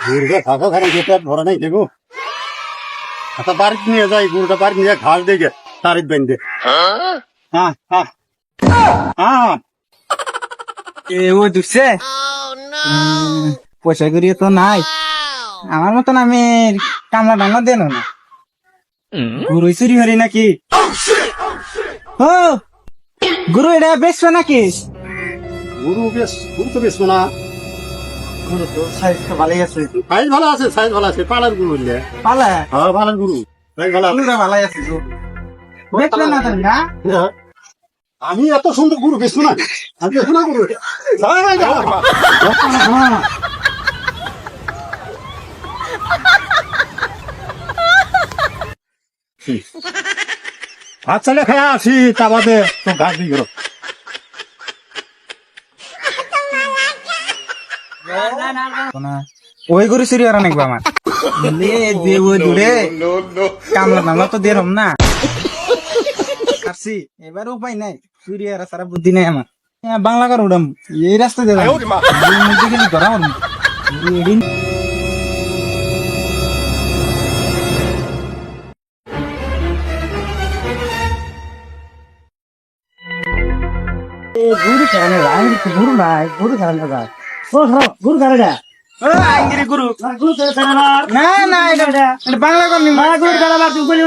গুড়টা থাকো খানে যেতে ভরা নাই দেখো আচ্ছা বাড়িতে নিয়ে যাই গুড়টা বাড়িতে নিয়ে ঘাস দেখে তারিখ বেঁধে হ্যাঁ হ্যাঁ হ্যাঁ এ ও দুসে পয়সা করিয়ে তো নাই আমার মতন আমি কামলা টামলা দেন না গুরু চুরি হরি নাকি ও গুরু এটা বেচবে নাকি গুড় তো বেশ না গুরু তো সাইজ তো ভালোই আছে সাইজ ভালো আছে পালার গুড় বললে পালা হ্যাঁ পালার গুড় সাইজ ভালো আছে। গুরুটা ভালোই আছে গো বেচবে না তো না হ্যাঁ। আমি এত সুন্দর গুরু বেশবো না আমি বেশবো না গুরু ভাত চালে খেয়ে আসি তা বাদে তো ঘাস দিয়ে গেল ওই গরু চুরি হরা নাকবো আমার দেব দূরে কামলা টামলা তো দেরম না আসছি এবার উপায় নাই চুরি হরা সারা বুদ্ধি নাই আমার বাংলা কার উড়াম এই রাস্তা দিয়ে ধরা গুরু খেলে গুরু নাই গুরু খেলে যায় গুরু খেলে যায় আঙ্গিরি গুরু গুরু খেলে না না এটা বাংলা কর নি গুরু খেলে তুই বলি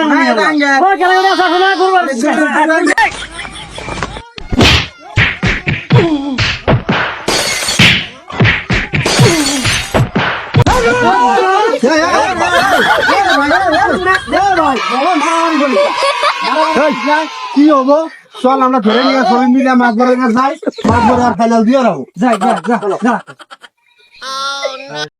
কি হবো চল আমরা ধরে নিয়ে সবাই মিলে মাছ ধরে যাই মাছ ধরে আর ফেলাল দিয়ে রাখবো যা